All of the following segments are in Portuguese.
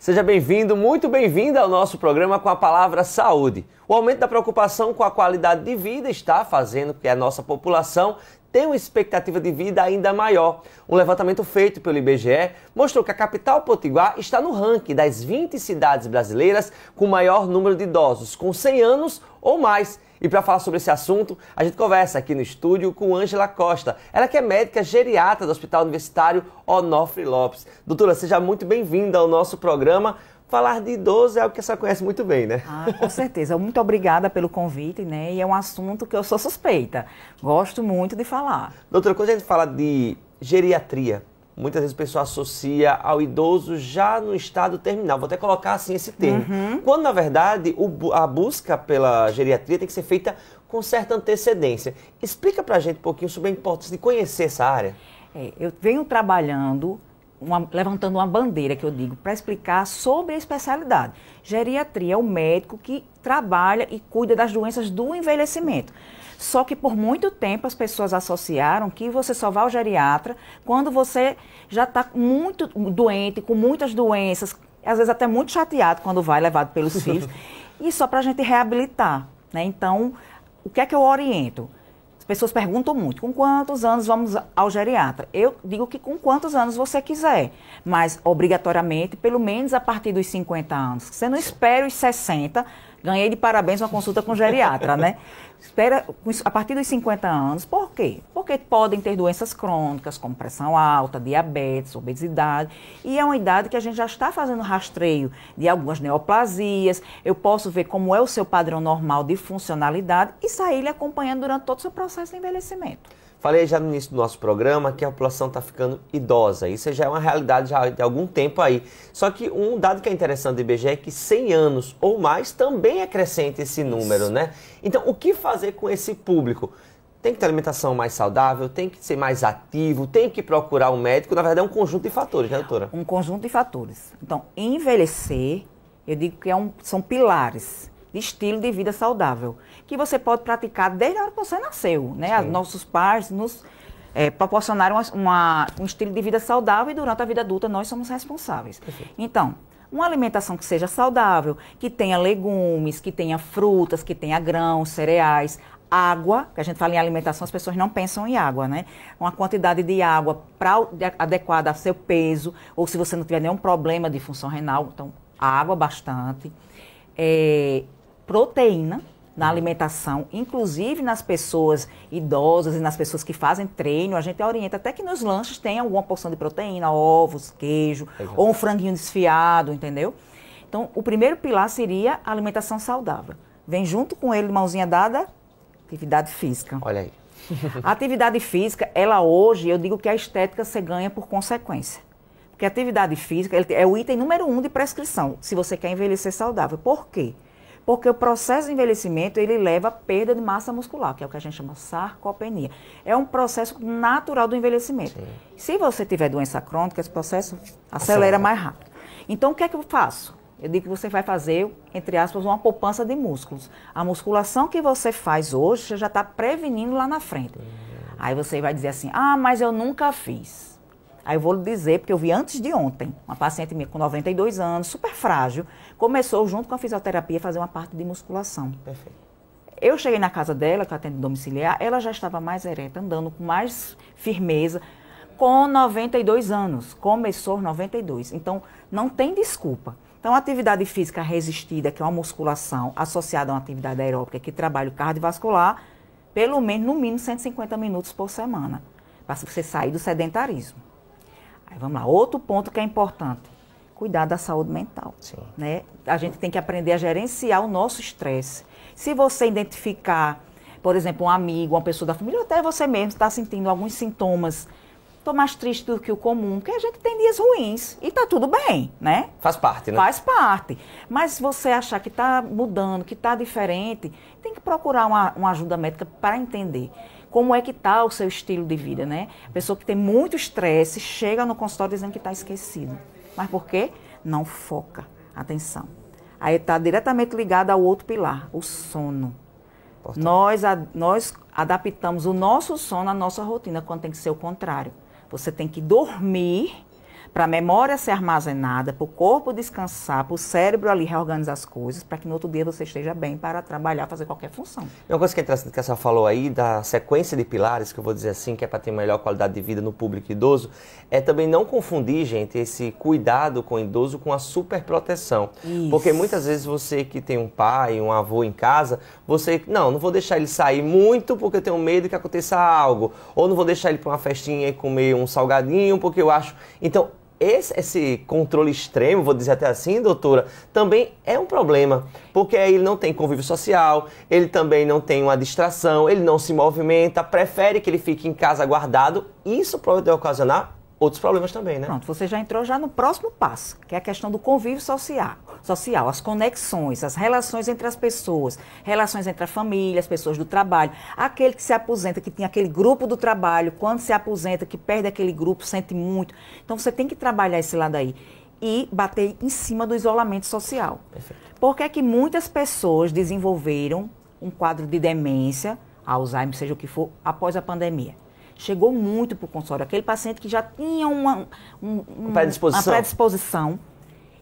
Seja bem-vindo, muito bem-vinda ao nosso programa com a palavra saúde. O aumento da preocupação com a qualidade de vida está fazendo com que a nossa população tenha uma expectativa de vida ainda maior. Um levantamento feito pelo IBGE mostrou que a capital potiguar está no ranking das 20 cidades brasileiras com maior número de idosos, com 100 anos ou mais. E para falar sobre esse assunto, a gente conversa aqui no estúdio com Ângela Costa. Ela que é médica geriatra do Hospital Universitário Onofre Lopes. Doutora, seja muito bem-vinda ao nosso programa. Falar de idoso é algo que a senhora conhece muito bem, né? Com certeza. Muito obrigada pelo convite, né? E é um assunto que eu sou suspeita. Gosto muito de falar. Doutora, quando a gente fala de geriatria, muitas vezes a pessoa associa ao idoso já no estado terminal. Vou até colocar assim esse termo. Quando, na verdade, a busca pela geriatria tem que ser feita com certa antecedência. Explica pra gente um pouquinho sobre a importância de conhecer essa área. Eu venho trabalhando, levantando uma bandeira, que eu digo, para explicar sobre a especialidade. Geriatria é o médico que trabalha e cuida das doenças do envelhecimento. Só que por muito tempo as pessoas associaram que você só vai ao geriatra quando você já está muito doente, com muitas doenças, às vezes até muito chateado quando vai, levado pelos filhos, e só para a gente reabilitar, né? Então, o que é que eu oriento? As pessoas perguntam muito, com quantos anos vamos ao geriatra? Eu digo que com quantos anos você quiser, mas obrigatoriamente, pelo menos a partir dos 50 anos. Você não espera os 60, ganhei de parabéns uma consulta com o geriatra, né? Espera a partir dos 50 anos. Por quê? Porque podem ter doenças crônicas, como pressão alta, diabetes, obesidade. E é uma idade que a gente já está fazendo rastreio de algumas neoplasias. Eu posso ver como é o seu padrão normal de funcionalidade e sair lhe acompanhando durante todo o seu processo de envelhecimento. Falei já no início do nosso programa que a população está ficando idosa. Isso já é uma realidade já de algum tempo aí. Só que um dado que é interessante do IBGE é que 100 anos ou mais também é crescente esse número, né? Então, o que fazer com esse público? Tem que ter alimentação mais saudável, tem que ser mais ativo, tem que procurar um médico. Na verdade, é um conjunto de fatores, né, doutora? Um conjunto de fatores. Então, envelhecer, eu digo que são pilares de estilo de vida saudável, que você pode praticar desde a hora que você nasceu, né? Nossos pais nos proporcionaram um estilo de vida saudável e durante a vida adulta nós somos responsáveis. Perfeito. Então, uma alimentação que seja saudável, que tenha legumes, que tenha frutas, que tenha grãos, cereais, água, que a gente fala em alimentação, as pessoas não pensam em água, né? Uma quantidade de água adequada ao seu peso, ou se você não tiver nenhum problema de função renal, então água bastante. Proteína na alimentação, inclusive nas pessoas idosas e nas pessoas que fazem treino, a gente orienta até que nos lanches tenha alguma porção de proteína, ovos, queijo, ou um franguinho desfiado, entendeu? Então, o primeiro pilar seria a alimentação saudável. Vem junto com ele, mãozinha dada, atividade física. Olha aí. A atividade física, ela hoje, eu digo que a estética você ganha por consequência. Porque a atividade física é o item número 1 de prescrição, se você quer envelhecer saudável. Por quê? Porque o processo de envelhecimento, ele leva à perda de massa muscular, que é o que a gente chama sarcopenia. É um processo natural do envelhecimento. Sim. Se você tiver doença crônica, esse processo acelera mais rápido. Então, o que é que eu faço? Eu digo que você vai fazer, entre aspas, uma poupança de músculos. A musculação que você faz hoje, você já está prevenindo lá na frente. Aí você vai dizer assim, mas eu nunca fiz. Aí eu vou lhe dizer, porque eu vi antes de ontem, uma paciente minha com 92 anos, super frágil, começou junto com a fisioterapia a fazer uma parte de musculação. Perfeito. Eu cheguei na casa dela, que eu atendo domiciliar, ela já estava mais ereta, andando com mais firmeza, com 92 anos. Começou aos 92. Então, não tem desculpa. Então, a atividade física resistida, que é uma musculação associada a uma atividade aeróbica que trabalha o cardiovascular, pelo menos, no mínimo, 150 minutos por semana, para você sair do sedentarismo. Aí vamos lá, outro ponto que é importante, cuidar da saúde mental. Sim. Né? A gente tem que aprender a gerenciar o nosso estresse. Se você identificar, por exemplo, um amigo, uma pessoa da família, ou até você mesmo está sentindo alguns sintomas, estou mais triste do que o comum, porque a gente tem dias ruins e está tudo bem, né? Faz parte, né? Faz parte. Mas se você achar que está mudando, que está diferente, tem que procurar uma ajuda médica para entender como é que está o seu estilo de vida, né? A pessoa que tem muito estresse chega no consultório dizendo que está esquecido. Mas por quê? Não foca. Atenção. Aí está diretamente ligado ao outro pilar, o sono. Nós adaptamos o nosso sono à nossa rotina, quando tem que ser o contrário. Você tem que dormir para a memória ser armazenada, para o corpo descansar, para o cérebro ali reorganizar as coisas, para que no outro dia você esteja bem para trabalhar, fazer qualquer função. Uma coisa que é interessante que a senhora falou aí, da sequência de pilares, que eu vou dizer assim, que é para ter melhor qualidade de vida no público idoso, é também não confundir, gente, esse cuidado com o idoso com a superproteção. Isso. Porque muitas vezes você que tem um pai, um avô em casa, você, não vou deixar ele sair muito porque eu tenho medo que aconteça algo, ou não vou deixar ele para uma festinha e comer um salgadinho porque eu acho... Então, esse controle extremo, vou dizer até assim, doutora, também é um problema, porque aí ele não tem convívio social, ele também não tem uma distração, ele não se movimenta, prefere que ele fique em casa guardado, isso pode ocasionar outros problemas também, né? Pronto, você já entrou já no próximo passo, que é a questão do convívio social, as conexões, as relações entre as pessoas, relações entre a família, as pessoas do trabalho. Aquele que se aposenta, que tinha aquele grupo do trabalho, quando se aposenta, que perde aquele grupo, sente muito. Então, você tem que trabalhar esse lado aí e bater em cima do isolamento social. Perfeito. Por que é que muitas pessoas desenvolveram um quadro de demência, Alzheimer, seja o que for, após a pandemia? Chegou muito para o consultório, aquele paciente que já tinha uma predisposição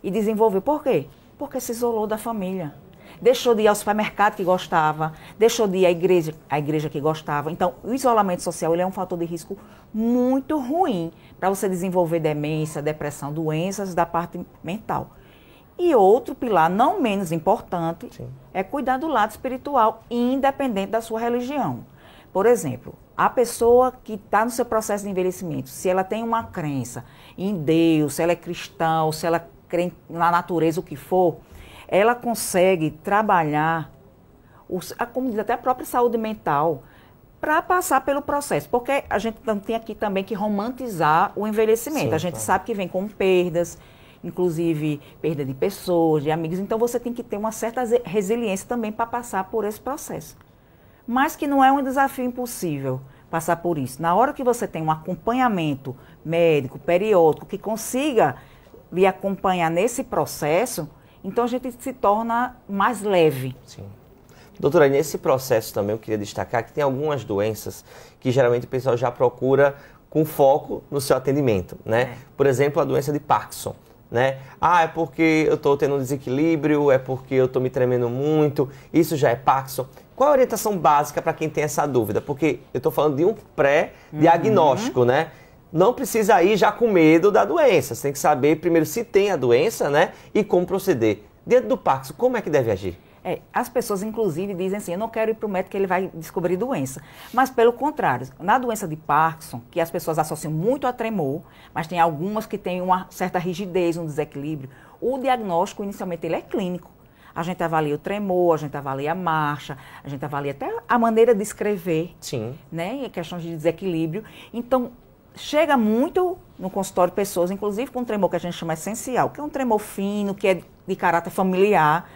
e desenvolveu. Por quê? Porque se isolou da família. Deixou de ir ao supermercado que gostava, deixou de ir à igreja que gostava. Então, o isolamento social ele é um fator de risco muito ruim para você desenvolver demência, depressão, doenças da parte mental. E outro pilar, não menos importante, Sim. é cuidar do lado espiritual, independente da sua religião. Por exemplo, a pessoa que está no seu processo de envelhecimento, se ela tem uma crença em Deus, se ela é cristã, se ela crê na natureza, o que for, ela consegue trabalhar, como diz, até a própria saúde mental, para passar pelo processo. Porque a gente tem aqui também que romantizar o envelhecimento. Sim, a gente sabe que vem com perdas, inclusive perda de pessoas, de amigos. Então, você tem que ter uma certa resiliência também para passar por esse processo. Mas que não é um desafio impossível passar por isso. Na hora que você tem um acompanhamento médico, periódico, que consiga lhe acompanhar nesse processo, então a gente se torna mais leve. Sim. Doutora, nesse processo também eu queria destacar que tem algumas doenças que geralmente o pessoal já procura com foco no seu atendimento, né? Por exemplo, a doença de Parkinson. Né? É porque eu estou tendo um desequilíbrio, é porque eu estou me tremendo muito, isso já é Parkinson. Qual a orientação básica para quem tem essa dúvida? Porque eu estou falando de um pré-diagnóstico, né? Não precisa ir já com medo da doença, você tem que saber primeiro se tem a doença, né? E como proceder. Dentro do Parkinson, como é que deve agir? As pessoas, inclusive, dizem assim, eu não quero ir para o médico que ele vai descobrir doença. Mas, pelo contrário, na doença de Parkinson, que as pessoas associam muito a tremor, mas tem algumas que têm uma certa rigidez, um desequilíbrio, o diagnóstico, inicialmente, ele é clínico. A gente avalia o tremor, a gente avalia a marcha, a gente avalia até a maneira de escrever. Sim. Né? E questões de desequilíbrio. Então, chega muito no consultório pessoas, inclusive com um tremor que a gente chama essencial, que é um tremor fino, que é de caráter familiar,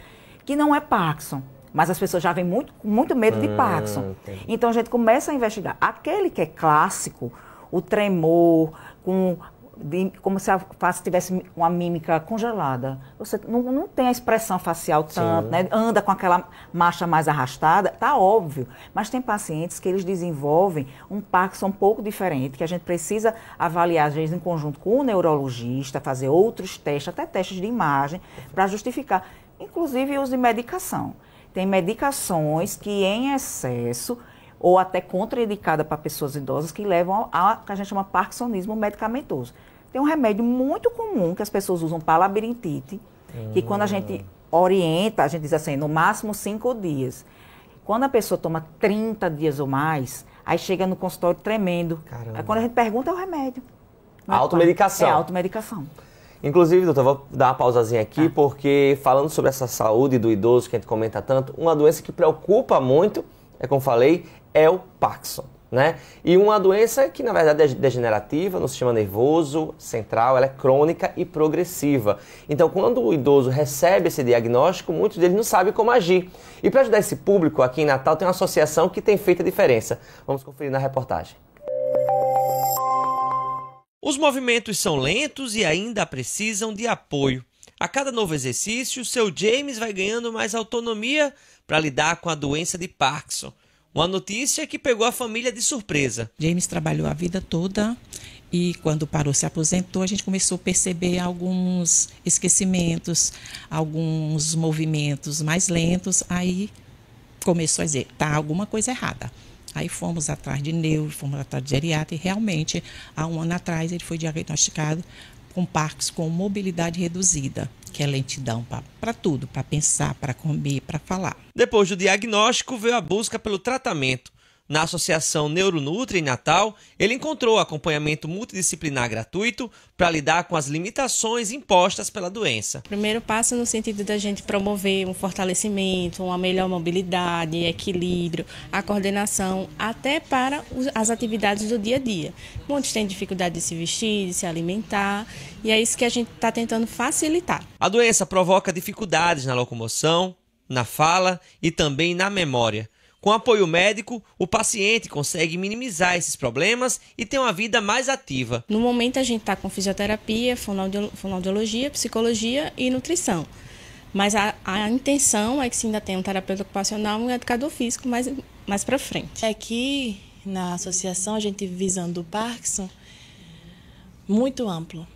que não é Parkinson, mas as pessoas já vêm com muito medo de Parkinson. Entendi. Então a gente começa a investigar. Aquele que é clássico, o tremor, como se a face tivesse uma mímica congelada. Você não tem a expressão facial tanto, né? Anda com aquela marcha mais arrastada, tá óbvio. Mas tem pacientes que eles desenvolvem um Parkinson um pouco diferente, que a gente precisa avaliar, às vezes, em conjunto com o neurologista, fazer outros testes, até testes de imagem, para justificar. Inclusive o uso de medicação. Tem medicações que em excesso ou até contraindicada para pessoas idosas que levam a que a gente chama parkinsonismo medicamentoso. Tem um remédio muito comum que as pessoas usam para labirintite, que quando a gente orienta, a gente diz assim, no máximo 5 dias. Quando a pessoa toma 30 dias ou mais, aí chega no consultório tremendo. Caramba. Aí quando a gente pergunta, é o remédio. A automedicação. É a automedicação. Inclusive, doutor, vou dar uma pausazinha aqui, porque falando sobre essa saúde do idoso que a gente comenta tanto, uma doença que preocupa muito, como falei, é o Parkinson, né? E uma doença que, na verdade, é degenerativa no sistema nervoso central, ela é crônica e progressiva. Então, quando o idoso recebe esse diagnóstico, muitos deles não sabem como agir. E para ajudar esse público, aqui em Natal tem uma associação que tem feito a diferença. Vamos conferir na reportagem. Os movimentos são lentos e ainda precisam de apoio. A cada novo exercício, seu James vai ganhando mais autonomia para lidar com a doença de Parkinson. Uma notícia que pegou a família de surpresa. James trabalhou a vida toda E quando parou, se aposentou, a gente começou a perceber alguns esquecimentos, alguns movimentos mais lentos. Aí começou a dizer, tá alguma coisa errada. Aí fomos atrás de neuro, fomos atrás de geriatra e realmente, há um ano atrás, ele foi diagnosticado com Parkinson com mobilidade reduzida, que é lentidão para tudo, para pensar, para comer, para falar. Depois do diagnóstico, veio a busca pelo tratamento. Na Associação Neuronutri, em Natal, ele encontrou acompanhamento multidisciplinar gratuito para lidar com as limitações impostas pela doença. O primeiro passo no sentido da gente promover um fortalecimento, uma melhor mobilidade, equilíbrio, a coordenação, até para as atividades do dia a dia. Muitos têm dificuldade de se vestir, de se alimentar, e é isso que a gente está tentando facilitar. A doença provoca dificuldades na locomoção, na fala e também na memória. Com apoio médico, o paciente consegue minimizar esses problemas e ter uma vida mais ativa. No momento a gente está com fisioterapia, fonoaudiologia, psicologia e nutrição. Mas a intenção é que se ainda tem um terapeuta ocupacional e um educador físico mais para frente. Aqui na associação a gente visando o Parkinson muito amplo.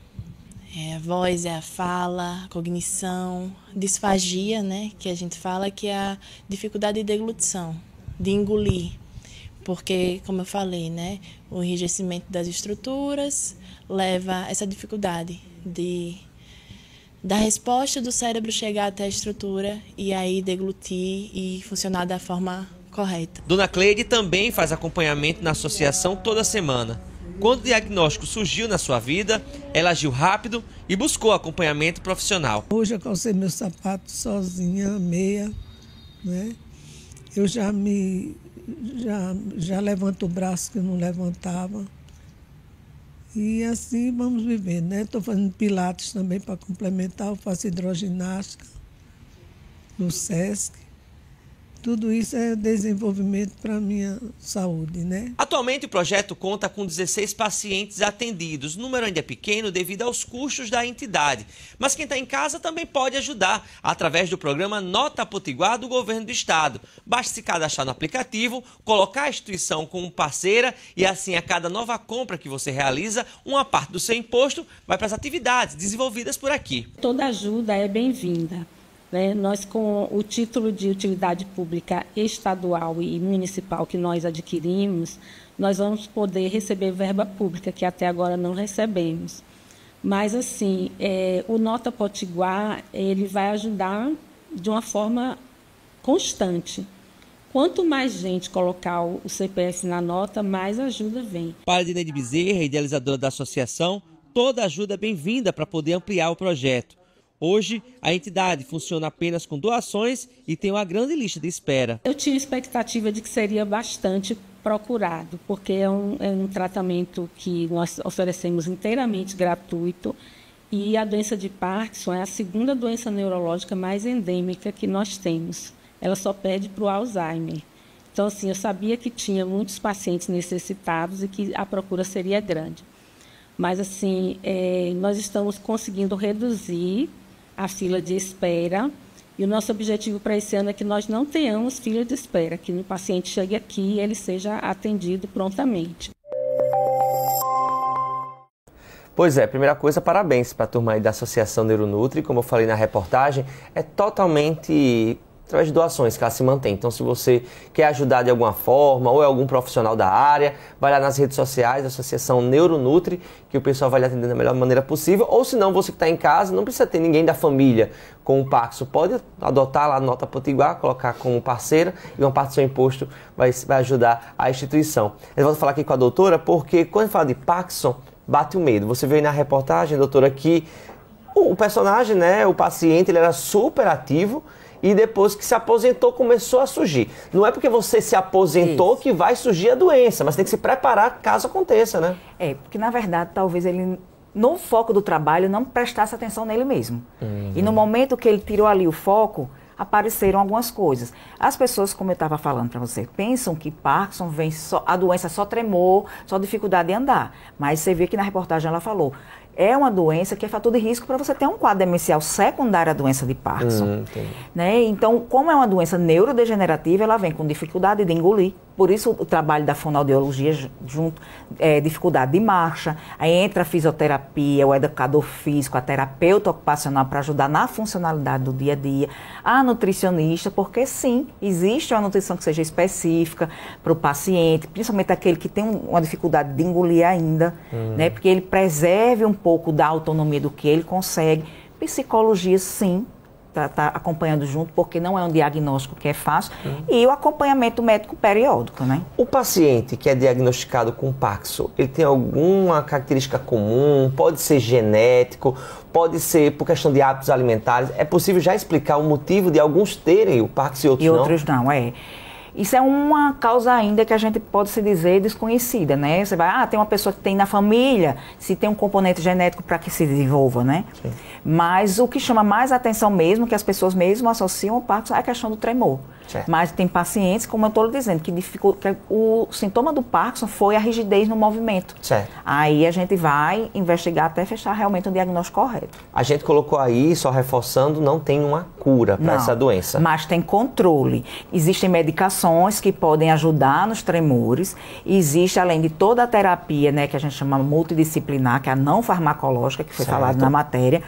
A voz, a fala, a cognição, disfagia, né, que a gente fala que é a dificuldade de deglutição, de engolir, porque, como eu falei, né, o enrijecimento das estruturas leva a essa dificuldade da resposta do cérebro chegar até a estrutura e aí deglutir e funcionar da forma correta. Dona Cleide também faz acompanhamento na associação toda semana. Quando o diagnóstico surgiu na sua vida, ela agiu rápido e buscou acompanhamento profissional. Hoje eu calcei meu sapato sozinha, meia, né? Eu já levanto o braço que eu não levantava. E assim vamos vivendo, né? Estou fazendo pilates também para complementar, eu faço hidroginástica no SESC. Tudo isso é desenvolvimento para a minha saúde, né? Atualmente o projeto conta com 16 pacientes atendidos. O número ainda é pequeno devido aos custos da entidade. Mas quem está em casa também pode ajudar através do programa Nota Potiguar do Governo do Estado. Basta se cadastrar no aplicativo, colocar a instituição como parceira e assim a cada nova compra que você realiza, uma parte do seu imposto vai para as atividades desenvolvidas por aqui. Toda ajuda é bem-vinda. Nós, com o título de utilidade pública estadual e municipal que nós adquirimos, nós vamos poder receber verba pública, que até agora não recebemos. Mas, assim, o Nota Potiguar, ele vai ajudar de uma forma constante. Quanto mais gente colocar o CPF na nota, mais ajuda vem. Para Dineide Bezerra, idealizadora da associação, toda ajuda é bem-vinda para poder ampliar o projeto. Hoje, a entidade funciona apenas com doações e tem uma grande lista de espera. Eu tinha expectativa de que seria bastante procurado, porque é um tratamento que nós oferecemos inteiramente gratuito e a doença de Parkinson é a segunda doença neurológica mais endêmica que nós temos. Ela só perde para o Alzheimer. Então, assim, eu sabia que tinha muitos pacientes necessitados e que a procura seria grande. Mas, assim, nós estamos conseguindo reduzir a fila de espera, e o nosso objetivo para esse ano é que nós não tenhamos fila de espera, que o paciente chegue aqui e ele seja atendido prontamente. Pois é, primeira coisa, parabéns para a turma aí da Associação Neuronutri, como eu falei na reportagem, é totalmente através de doações que ela se mantém. Então, se você quer ajudar de alguma forma ou é algum profissional da área, vai lá nas redes sociais da Associação Neuronutri, que o pessoal vai lhe atender da melhor maneira possível. Ou se não, você que está em casa, não precisa ter ninguém da família com o Parkinson, pode adotar lá a Nota Potiguar, colocar como parceira e uma parte do seu imposto vai ajudar a instituição. Eu vou falar aqui com a doutora, porque quando fala de Parkinson, bate o medo. Você viu aí na reportagem, doutora, que o personagem, né, o paciente, ele era super ativo, e depois que se aposentou, começou a surgir. Não é porque você se aposentou que vai surgir a doença, mas tem que se preparar caso aconteça, né? Porque na verdade, talvez ele, no foco do trabalho, não prestasse atenção nele mesmo. E no momento que ele tirou ali o foco, apareceram algumas coisas. As pessoas, como eu estava falando para você, pensam que Parkinson vem só, a doença só tremor, só dificuldade de andar. Mas você vê que na reportagem ela falou, é uma doença que é fator de risco para você ter um quadro demencial secundário à doença de Parkinson. Né? Então, como é uma doença neurodegenerativa, ela vem com dificuldade de engolir, por isso o trabalho da fonoaudiologia junto, dificuldade de marcha, aí entra a fisioterapia, o educador físico, a terapeuta ocupacional para ajudar na funcionalidade do dia a dia, a nutricionista, porque sim, existe uma nutrição que seja específica para o paciente, principalmente aquele que tem uma dificuldade de engolir ainda, né, porque ele preserve um pouco da autonomia do que ele consegue. Psicologia, sim, tá acompanhando junto, porque não é um diagnóstico que é fácil, e o acompanhamento médico periódico, né? O paciente que é diagnosticado com Parkinson, ele tem alguma característica comum? Pode ser genético, pode ser por questão de hábitos alimentares? É possível já explicar o motivo de alguns terem o Parkinson e outros não? E outros não, Isso é uma causa ainda que a gente pode se dizer desconhecida, né? Você vai, tem uma pessoa que tem na família, se tem um componente genético para que se desenvolva, né? Sim. Mas o que chama mais atenção mesmo, que as pessoas mesmo associam ao Parkinson, é a questão do tremor. Certo. Mas tem pacientes, como eu estou dizendo, que o sintoma do Parkinson foi a rigidez no movimento. Certo. Aí a gente vai investigar até fechar realmente um diagnóstico correto. A gente colocou aí, só reforçando, não tem uma cura para essa doença. Mas tem controle. Existem medicações que podem ajudar nos tremores. Existe, além de toda a terapia, né, que a gente chama multidisciplinar, que é a não farmacológica, que foi falado na matéria.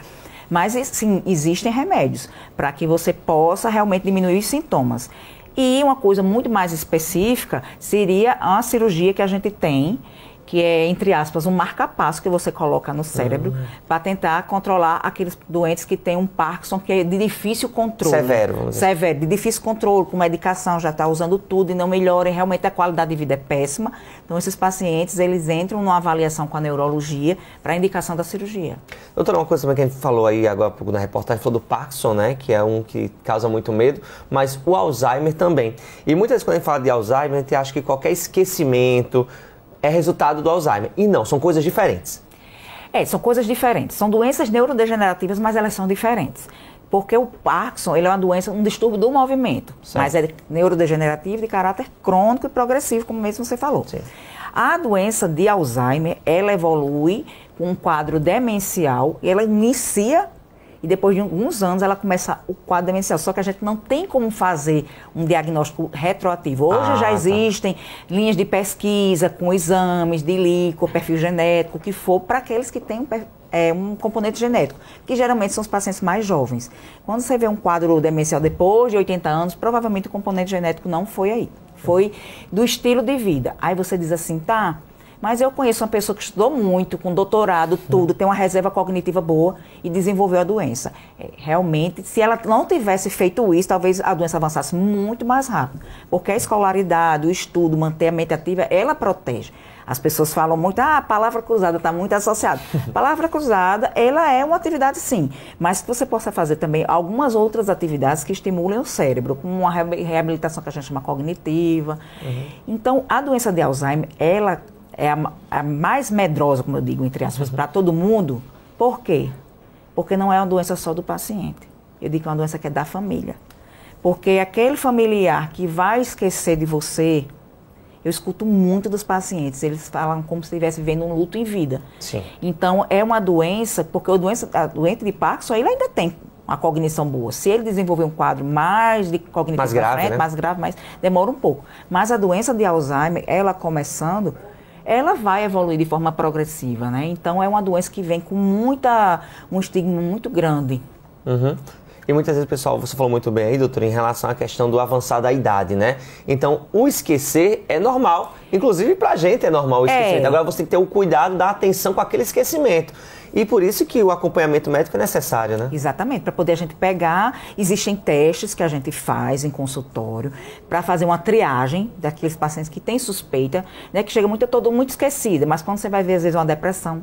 Mas, sim, existem remédios para que você possa realmente diminuir os sintomas. E uma coisa muito mais específica seria a cirurgia que a gente tem, que é, entre aspas, um marca-passo que você coloca no cérebro para tentar controlar aqueles doentes que têm um Parkinson que é de difícil controle. Severo. Severo, de difícil controle, com medicação, já está usando tudo e não melhora, e realmente a qualidade de vida é péssima. Então, esses pacientes, eles entram numa avaliação com a neurologia para a indicação da cirurgia. Doutora, uma coisa também que a gente falou aí agora há pouco na reportagem, falou do Parkinson, né, que é um que causa muito medo, mas o Alzheimer também. E muitas vezes quando a gente fala de Alzheimer, a gente acha que qualquer esquecimento é resultado do Alzheimer. E não, são coisas diferentes. São coisas diferentes. São doenças neurodegenerativas, mas elas são diferentes. Porque o Parkinson, ele é uma doença, um distúrbio do movimento. Certo. Mas é neurodegenerativo de caráter crônico e progressivo, como mesmo você falou. Sim. A doença de Alzheimer, ela evolui com um quadro demencial, e ela inicia e depois de alguns anos ela começa o quadro demencial. Só que a gente não tem como fazer um diagnóstico retroativo. Hoje já existem linhas de pesquisa com exames de líquido, perfil genético, o que for, para aqueles que têm um componente genético, que geralmente são os pacientes mais jovens. Quando você vê um quadro demencial depois de 80 anos, provavelmente o componente genético não foi aí. Foi do estilo de vida. Aí você diz assim, mas eu conheço uma pessoa que estudou muito, com doutorado, tudo, tem uma reserva cognitiva boa e desenvolveu a doença. Realmente, se ela não tivesse feito isso, talvez a doença avançasse muito mais rápido. Porque a escolaridade, o estudo, manter a mente ativa, ela protege. As pessoas falam muito, a palavra cruzada está muito associada. Palavra cruzada, ela é uma atividade sim, mas que você possa fazer também algumas outras atividades que estimulem o cérebro, como uma reabilitação que a gente chama cognitiva. Então, a doença de Alzheimer, ela é a mais medrosa, como eu digo, entre aspas, para todo mundo. Por quê? Porque não é uma doença só do paciente. Eu digo que é uma doença que é da família. Porque aquele familiar que vai esquecer de você, eu escuto muito dos pacientes, eles falam como se estivesse vivendo um luto em vida. Sim. Então, é uma doença, porque a doente de Parkinson, ele ainda tem uma cognição boa. Se ele desenvolver um quadro mais de cognitivo mais grave, frente, né? Mais grave, mas demora um pouco. Mas a doença de Alzheimer, ela começando, ela vai evoluir de forma progressiva, né? Então, é uma doença que vem com um estigma muito grande. E muitas vezes, pessoal, você falou muito bem aí, doutor, em relação à questão do avançar da idade, né? Então, o esquecer é normal. Inclusive, pra gente é normal o esquecimento. Agora, você tem que ter o cuidado, dar atenção com aquele esquecimento. E por isso que o acompanhamento médico é necessário, né? Exatamente, para poder a gente pegar, existem testes que a gente faz em consultório para fazer uma triagem daqueles pacientes que têm suspeita, né, que chega todo muito esquecida, mas quando você vai ver, às vezes é uma depressão,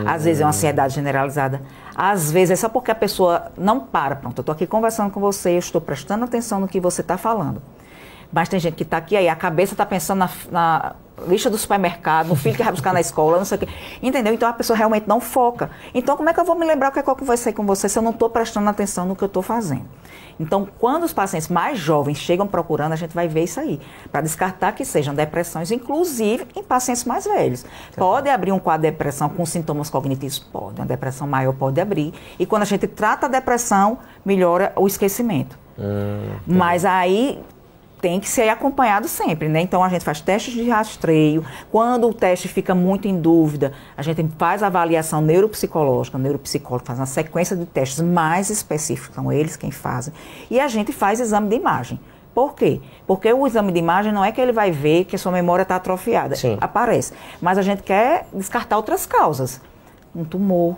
às vezes é uma ansiedade generalizada, às vezes é só porque a pessoa não para, pronto, eu estou aqui conversando com você, eu estou prestando atenção no que você está falando. Mas tem gente que está aqui aí, a cabeça está pensando na lista do supermercado, no filho que vai buscar na escola, não sei o quê. Entendeu? Então a pessoa realmente não foca. Então como é que eu vou me lembrar o que é que vai ser com você se eu não estou prestando atenção no que eu estou fazendo? Então quando os pacientes mais jovens chegam procurando, a gente vai ver isso aí, para descartar que sejam depressões, inclusive em pacientes mais velhos. Pode abrir um quadro de depressão com sintomas cognitivos? Pode. Uma depressão maior pode abrir. E quando a gente trata a depressão, melhora o esquecimento. Mas aí tem que ser acompanhado sempre, né? Então, a gente faz testes de rastreio. Quando o teste fica muito em dúvida, a gente faz a avaliação neuropsicológica. O neuropsicólogo faz uma sequência de testes mais específicos, são eles quem fazem. E a gente faz exame de imagem. Por quê? Porque o exame de imagem não é que ele vai ver que a sua memória está atrofiada. Sim. Aparece. Mas a gente quer descartar outras causas. Um tumor,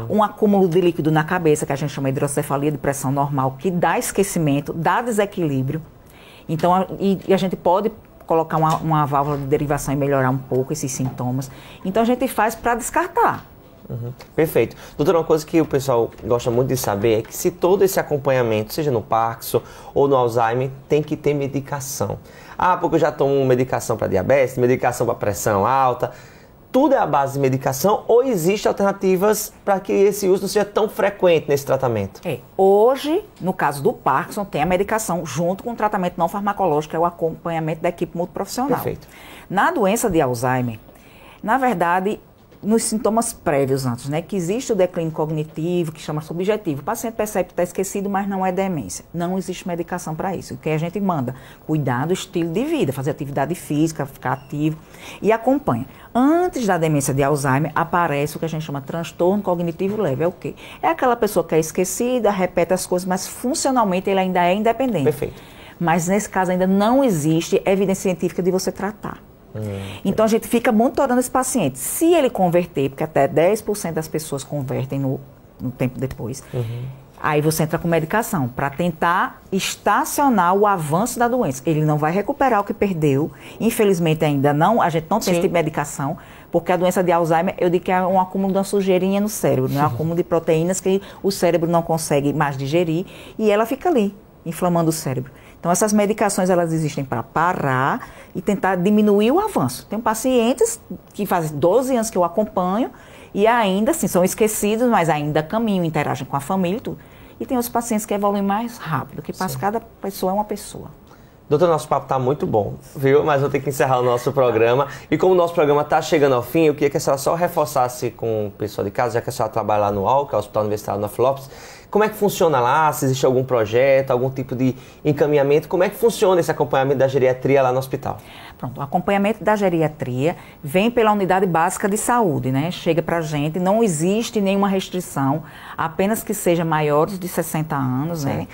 um acúmulo de líquido na cabeça, que a gente chama de hidrocefalia de pressão normal, que dá esquecimento, dá desequilíbrio. Então, a gente pode colocar uma válvula de derivação e melhorar um pouco esses sintomas. Então, a gente faz para descartar. Perfeito. Doutora, uma coisa que o pessoal gosta muito de saber é que se todo esse acompanhamento, seja no Parkinson ou no Alzheimer, tem que ter medicação. Ah, porque eu já tomo medicação para diabetes, medicação para pressão alta. Tudo é a base de medicação ou existem alternativas para que esse uso não seja tão frequente nesse tratamento? Hoje, no caso do Parkinson, tem a medicação junto com o tratamento não farmacológico, que é o acompanhamento da equipe multiprofissional. Perfeito. Na doença de Alzheimer, na verdade, nos sintomas prévios antes, né, que existe o declínio cognitivo, que chama subjetivo. O paciente percebe que está esquecido, mas não é demência. Não existe medicação para isso. O que a gente manda? Cuidar do estilo de vida, fazer atividade física, ficar ativo e acompanha. Antes da demência de Alzheimer, aparece o que a gente chama de transtorno cognitivo leve. É o quê? É aquela pessoa que é esquecida, repete as coisas, mas funcionalmente ele ainda é independente. Perfeito. Mas nesse caso ainda não existe evidência científica de você tratar. Então a gente fica monitorando esse paciente. Se ele converter, porque até 10% das pessoas convertem no tempo depois, aí você entra com medicação para tentar estacionar o avanço da doença. Ele não vai recuperar o que perdeu. Infelizmente ainda não, a gente não tem esse tipo de medicação, porque a doença de Alzheimer, eu digo que é um acúmulo de uma sujeirinha no cérebro, né? Um acúmulo de proteínas que o cérebro não consegue mais digerir e ela fica ali, inflamando o cérebro. Então, essas medicações, elas existem para parar e tentar diminuir o avanço. Tem pacientes que fazem 12 anos que eu acompanho e ainda assim são esquecidos, mas ainda caminham, interagem com a família e tudo. E tem os pacientes que evoluem mais rápido, que passa cada pessoa é uma pessoa. Doutor, nosso papo está muito bom, viu? Mas vou ter que encerrar o nosso programa. E como o nosso programa está chegando ao fim, eu queria que a senhora só reforçasse com o pessoal de casa, já que a senhora trabalha lá no ALCA, Hospital Universitário Nova Lopes, como é que funciona lá? Se existe algum projeto, algum tipo de encaminhamento? Como é que funciona esse acompanhamento da geriatria lá no hospital? Pronto, o acompanhamento da geriatria vem pela unidade básica de saúde, né? Chega pra gente, não existe nenhuma restrição, apenas que seja maiores de 60 anos, né?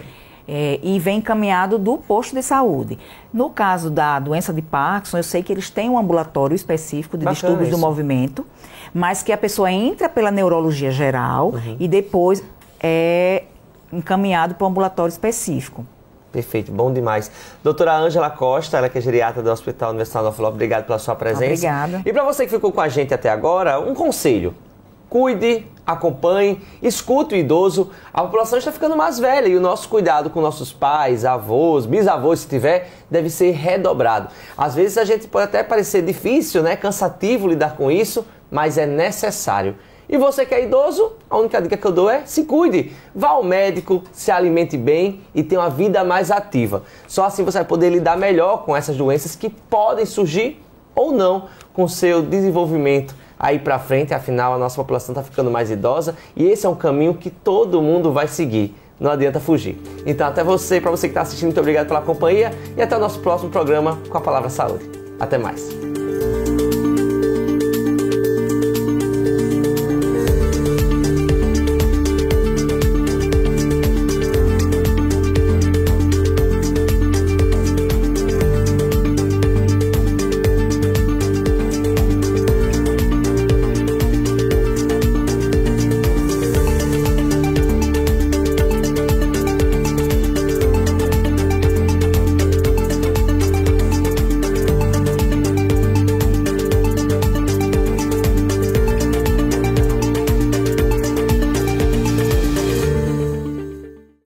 E vem encaminhado do posto de saúde. No caso da doença de Parkinson, eu sei que eles têm um ambulatório específico de distúrbios do movimento, mas que a pessoa entra pela neurologia geral e depois é encaminhado para um ambulatório específico. Perfeito, bom demais. Doutora Ângela Costa, ela que é geriatra do Hospital Universitário Nova Lopes, obrigado pela sua presença. Obrigada. E para você que ficou com a gente até agora, um conselho. Cuide, acompanhe, escute o idoso. A população está ficando mais velha e o nosso cuidado com nossos pais, avós, bisavós, se tiver, deve ser redobrado. Às vezes a gente pode até parecer difícil, né, cansativo lidar com isso, mas é necessário. E você que é idoso, a única dica que eu dou é se cuide. Vá ao médico, se alimente bem e tenha uma vida mais ativa. Só assim você vai poder lidar melhor com essas doenças que podem surgir ou não com o seu desenvolvimento aí pra frente. Afinal, a nossa população está ficando mais idosa e esse é um caminho que todo mundo vai seguir. Não adianta fugir. Então, até você, para você que está assistindo, muito obrigado pela companhia e até o nosso próximo programa com a Palavra Saúde. Até mais.